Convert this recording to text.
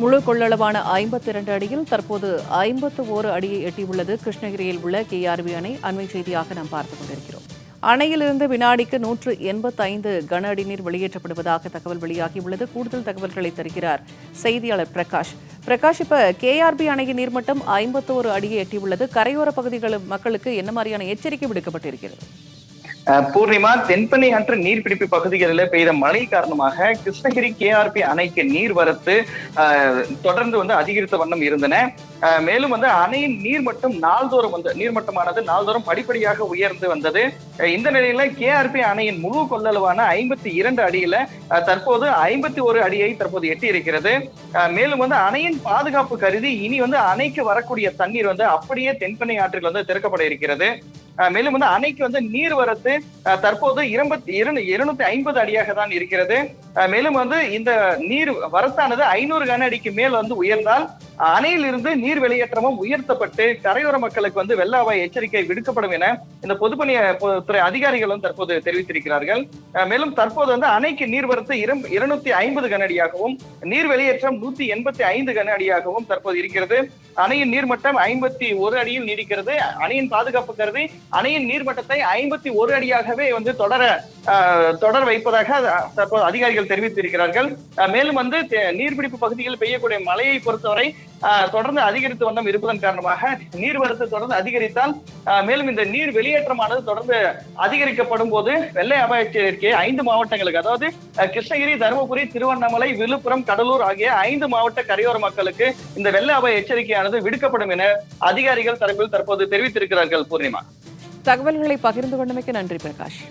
முழு கொள்ளளவான 52 அடியில் தற்போது 51 அடியை எட்டியுள்ளது கிருஷ்ணகிரியில் உள்ள கேஆர்பி அணை. அண்மை செய்தியாக நாம் பார்த்துக் கொண்டிருக்கிறோம். அணையிலிருந்து வினாடிக்கு 185 கன அடி நீர் வெளியேற்றப்படுவதாக தகவல் வெளியாகியுள்ளது. கூடுதல் தகவல்களை தருகிறார் செய்தியாளர் பிரகாஷ். இப்ப கேஆர்பி அணையின் நீர்மட்டம் 51 அடியை எட்டியுள்ளது. கரையோர பகுதிகள் மக்களுக்கு என்ன மாதிரியான எச்சரிக்கை விடுக்கப்பட்டிருக்கிறது? பூர்ணிமா, தென்பெண்ணை ஆற்று நீர்பிடிப்பு பகுதிகளில் பெய்த மழை காரணமாக கிருஷ்ணகிரி கேஆர்பி அணைக்கு நீர்வரத்து தொடர்ந்து அதிகரித்த வண்ணம் இருந்தன. மேலும் அணையின் நீர்மட்டம் நீர்மட்டமானது நாள்தோறும் படிப்படியாக உயர்ந்து வந்தது. இந்த நிலையில கேஆர்பி அணையின் முழு கொள்ளளவான 52 அடியில தற்போது 51 அடியை தற்போது எட்டி இருக்கிறது. மேலும் அணையின் பாதுகாப்பு கருதி இனி அணைக்கு வரக்கூடிய தண்ணீர் அப்படியே தென்பெண்ணை ஆற்றில் திறக்கப்பட இருக்கிறது. மேலும் அணைக்கு நீர்வரத்து தற்போது 250 அடியாக தான் இருக்கிறது. மேலும் இந்த நீர் வரத்தானது 500 கன அடிக்கு மேல் உயர்ந்தால் அணையில் இருந்து நீர் வெளியேற்றமும் உயர்த்தப்பட்டு கரையோர மக்களுக்கு வெள்ள அபாய எச்சரிக்கை விடுக்கப்படும் என இந்த பொதுப்பணித்துறை அதிகாரிகளும் தற்போது தெரிவித்திருக்கிறார்கள். மேலும் தற்போது அணைக்கு நீர்வரத்து 250 கன அடியாகவும் நீர் வெளியேற்றம் 185 கன அடியாகவும் தற்போது இருக்கிறது. அணையின் நீர்மட்டம் 51 அடியில் நீடிக்கிறது. அணையின் பாதுகாப்பு கருதி அணையின் நீர்மட்டத்தை 51 அடியாகவே தொடர வைப்பதாக தற்போது அதிகாரிகள் தெரிவித்திருக்கிறார்கள். மேலும் நீர்பிடிப்பு பகுதிகளில் பெய்யக்கூடிய மழையை பொறுத்தவரை தொடர்ந்து அதிகரித்து வண்ணம் இருப்பதன் காரணமாக நீர்வரத்து தொடர்ந்து அதிகரித்தால் மேலும் இந்த நீர் வெளியேற்றமானது தொடர்ந்து அதிகரிக்கப்படும் போது வெள்ள அபாய எச்சரிக்கை 5 மாவட்டங்களுக்கு, அதாவது கிருஷ்ணகிரி, தருமபுரி, திருவண்ணாமலை, விழுப்புரம், கடலூர் ஆகிய 5 மாவட்ட கரையோர மக்களுக்கு இந்த வெள்ள அபாய எச்சரிக்கையானது விடுக்கப்படும் என அதிகாரிகள் தரப்பில் தற்போது தெரிவித்திருக்கிறார்கள். பூர்ணிமா, தகவல்களை பகிர்ந்து கொண்டமைக்கு நன்றி பிரகாஷ்.